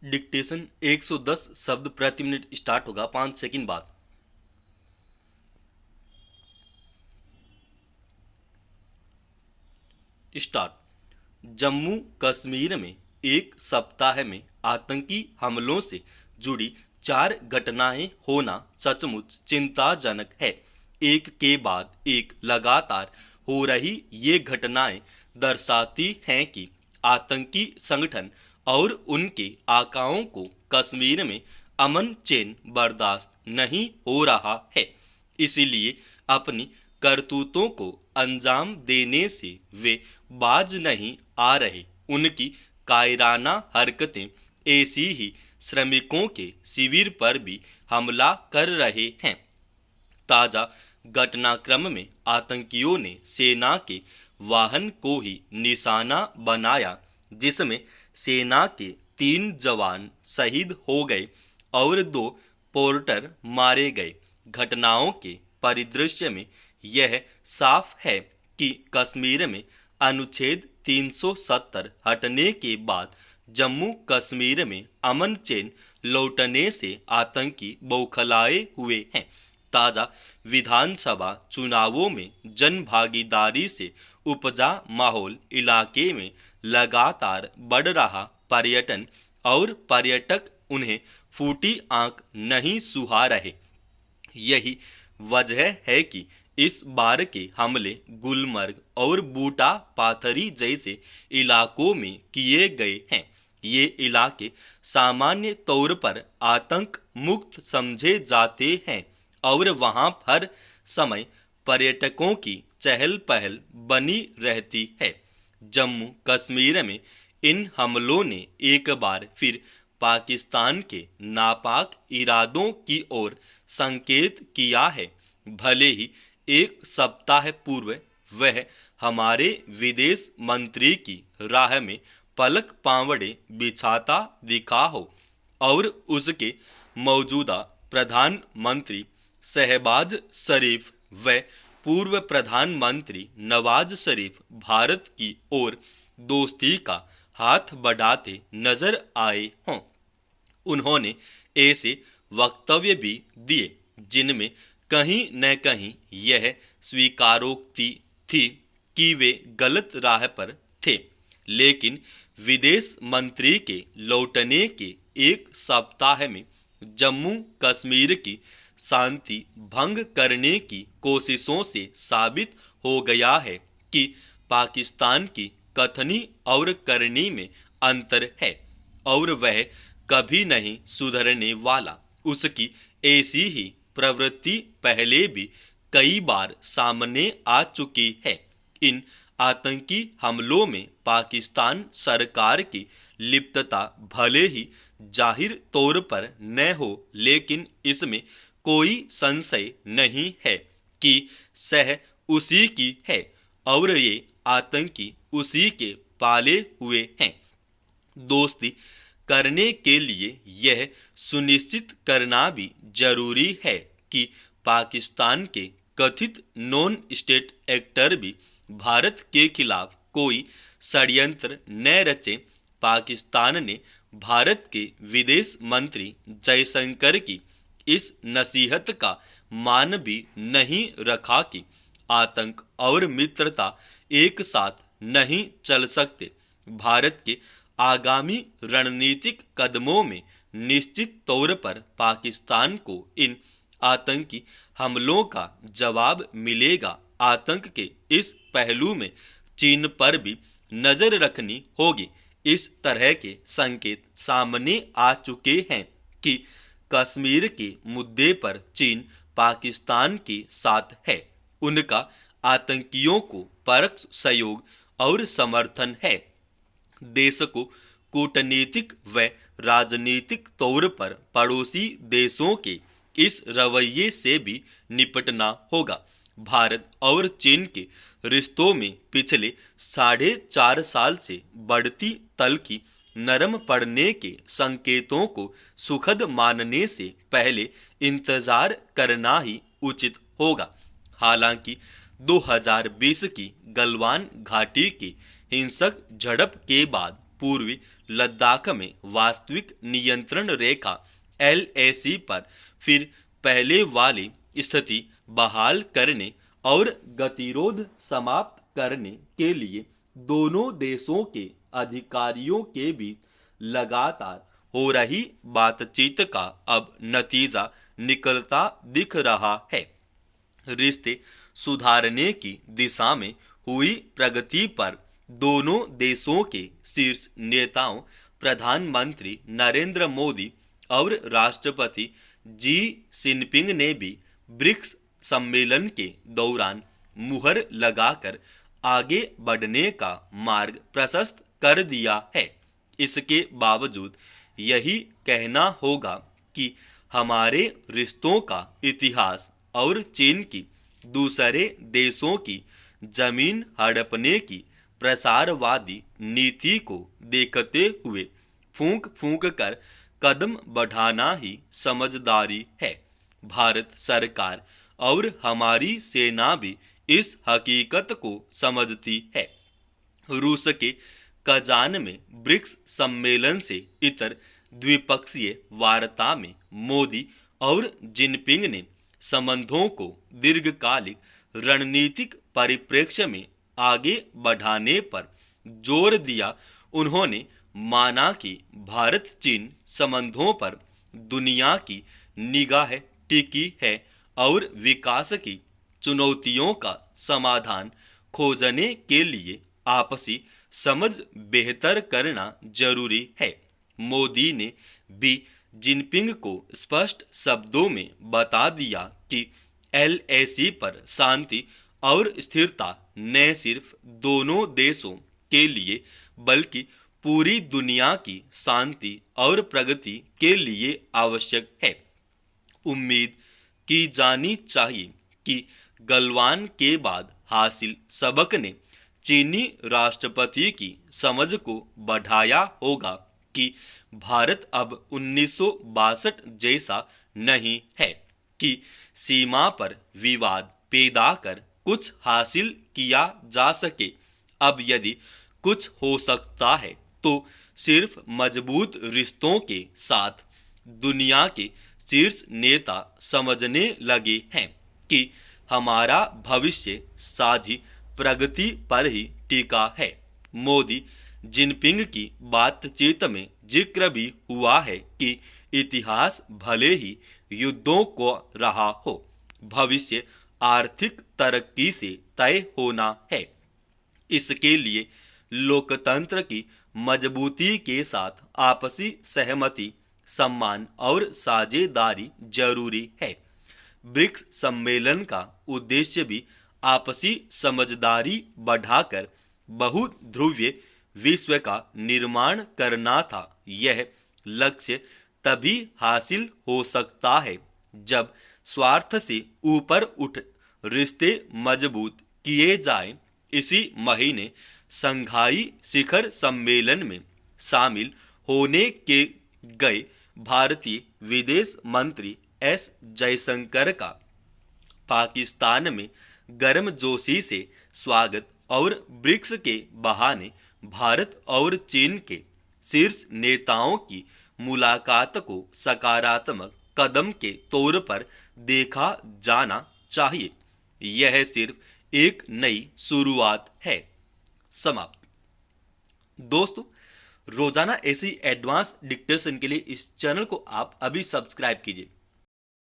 Dictation 110 शब्द प्रति minute start होगा 5 सेकंड बाद। स्टार्ट। जम्मू कश्मीर में एक सप्ताह में आतंकी हमलों से जुड़ी 4 घटनाएं होना सचमुच चिंताजनक है। एक के बाद एक लगातार हो रही ये घटनाएं दर्शाती हैं कि आतंकी संगठन और उनके आकाओं को कश्मीर में अमन चैन बर्दाश्त नहीं हो रहा है। इसीलिए अपनी करतूतों को अंजाम देने से वे बाज नहीं आ रहे। उनकी कायराना हरकतें ऐसी ही श्रमिकों के शिविर पर भी हमला कर रहे हैं। ताजा घटनाक्रम में आतंकियों ने सेना के वाहन को ही निशाना बनाया, जिसमें सेना के 3 जवान शहीद हो गए और 2 पोर्टर मारे गए। घटनाओं के परिदृश्य में यह साफ है कि कश्मीर में अनुच्छेद 370 हटने के बाद जम्मू कश्मीर में अमन चैन लौटने से आतंकी बौखलाए हुए हैं। ताजा विधानसभा चुनावों में जन भागीदारी से उपजा माहौल, इलाके में लगातार बढ़ रहा पर्यटन और पर्यटक उन्हें फूटी आंख नहीं सुहा रहे। यही वजह है कि इस बार के हमले गुलमर्ग और बूटा पाथरी जैसे इलाकों में किए गए हैं। ये इलाके सामान्य तौर पर आतंक मुक्त समझे जाते हैं और वहां हर समय पर्यटकों की चहल पहल बनी रहती है। जम्मू कश्मीर में इन हमलों ने एक बार फिर पाकिस्तान के नापाक इरादों की ओर संकेत किया है। भले ही एक सप्ताह पूर्व वह हमारे विदेश मंत्री की राह में पलक पांवड़े बिछाता दिखा हो और उसके मौजूदा प्रधानमंत्री शहबाज शरीफ व पूर्व प्रधानमंत्री नवाज शरीफ भारत की ओर दोस्ती का हाथ बढ़ाते नजर आए हों। उन्होंने ऐसे वक्तव्य भी दिए जिनमें कहीं न कहीं यह स्वीकारोक्ति थी कि वे गलत राह पर थे। लेकिन विदेश मंत्री के लौटने के एक सप्ताह में जम्मू कश्मीर की शांति भंग करने की कोशिशों से साबित हो गया है कि पाकिस्तान की कथनी और करनी में अंतर है और वह कभी नहीं सुधरने वाला। उसकी ऐसी ही प्रवृत्ति पहले भी कई बार सामने आ चुकी है। इन आतंकी हमलों में पाकिस्तान सरकार की लिप्तता भले ही जाहिर तौर पर न हो, लेकिन इसमें कोई संशय नहीं है कि सह उसी की है और ये आतंकी उसी के पाले हुए हैं। दोस्ती करने के लिए यह सुनिश्चित करना भी जरूरी है कि पाकिस्तान के कथित नॉन स्टेट एक्टर भी भारत के खिलाफ कोई षड्यंत्र न रचे। पाकिस्तान ने भारत के विदेश मंत्री जयशंकर की इस नसीहत का मान भी नहीं रखा कि आतंक और मित्रता एक साथ नहीं चल सकते। भारत के आगामी रणनीतिक कदमों में निश्चित तौर पर पाकिस्तान को इन आतंकी हमलों का जवाब मिलेगा। आतंक के इस पहलू में चीन पर भी नजर रखनी होगी। इस तरह के संकेत सामने आ चुके हैं कि कश्मीर के मुद्दे पर चीन पाकिस्तान के साथ है। उनका आतंकियों को परोक्ष सहयोग और समर्थन है। देश को कूटनीतिक व राजनीतिक तौर पर पड़ोसी देशों के इस रवैये से भी निपटना होगा। भारत और चीन के रिश्तों में पिछले 4.5 साल से बढ़ती तल्खी नरम पड़ने के संकेतों को सुखद मानने से पहले इंतजार करना ही उचित होगा। हालांकि 2020 की गलवान घाटी की हिंसक झड़प के बाद पूर्वी लद्दाख में वास्तविक नियंत्रण रेखा LAC पर फिर पहले वाली स्थिति बहाल करने और गतिरोध समाप्त करने के लिए दोनों देशों के अधिकारियों के बीच लगातार हो रही बातचीत का अब नतीजा निकलता दिख रहा है। रिश्ते सुधारने की दिशा में हुई प्रगति पर दोनों देशों के शीर्ष नेताओं प्रधानमंत्री नरेंद्र मोदी और राष्ट्रपति जी जिनपिंग ने भी ब्रिक्स सम्मेलन के दौरान मुहर लगाकर आगे बढ़ने का मार्ग प्रशस्त कर दिया है। इसके बावजूद यही कहना होगा कि हमारे रिश्तों का इतिहास और चीन की दूसरे देशों की जमीन हड़पने की प्रसारवादी नीति को देखते हुए फूंक फूंक कर कदम बढ़ाना ही समझदारी है। भारत सरकार और हमारी सेना भी इस हकीकत को समझती है। रूस के कजान में ब्रिक्स सम्मेलन से इतर द्विपक्षीय वार्ता में मोदी और जिनपिंग ने संबंधों को दीर्घकालिक रणनीतिक परिप्रेक्ष्य में आगे बढ़ाने पर जोर दिया। उन्होंने माना कि भारत चीन संबंधों पर दुनिया की निगाह टिकी है और विकास की चुनौतियों का समाधान खोजने के लिए आपसी समझ बेहतर करना जरूरी है। मोदी ने भी जिनपिंग को स्पष्ट शब्दों में बता दिया कि LAC पर शांति और स्थिरता न सिर्फ दोनों देशों के लिए बल्कि पूरी दुनिया की शांति और प्रगति के लिए आवश्यक है। उम्मीद की जानी चाहिए कि गलवान के बाद हासिल सबक ने चीनी राष्ट्रपति की समझ को बढ़ाया होगा कि भारत अब 1962 जैसा नहीं है कि सीमा पर विवाद पैदा कर कुछ हासिल किया जा सके। अब यदि कुछ हो सकता है तो सिर्फ मजबूत रिश्तों के साथ। दुनिया के शीर्ष नेता समझने लगे हैं कि हमारा भविष्य साझी प्रगति पर ही टिका है। मोदी जिनपिंग की बातचीत में जिक्र भी हुआ है कि इतिहास भले ही युद्धों को रहा हो, भविष्य आर्थिक तरक्की से तय होना है। इसके लिए लोकतंत्र की मजबूती के साथ आपसी सहमति, सम्मान और साझेदारी जरूरी है। ब्रिक्स सम्मेलन का उद्देश्य भी आपसी समझदारी बढ़ाकर बहुध्रुवीय विश्व का निर्माण करना था। यह लक्ष्य तभी हासिल हो सकता है जब स्वार्थ से ऊपर उठ रिश्ते मजबूत किए जाएं। इसी महीने शंघाई शिखर सम्मेलन में शामिल होने के गए भारतीय विदेश मंत्री S जयशंकर का पाकिस्तान में गर्मजोशी से स्वागत और ब्रिक्स के बहाने भारत और चीन के शीर्ष नेताओं की मुलाकात को सकारात्मक कदम के तौर पर देखा जाना चाहिए। यह सिर्फ एक नई शुरुआत है। समाप्त। दोस्तों, रोजाना ऐसी एडवांस डिक्टेशन के लिए इस चैनल को आप अभी सब्सक्राइब कीजिए।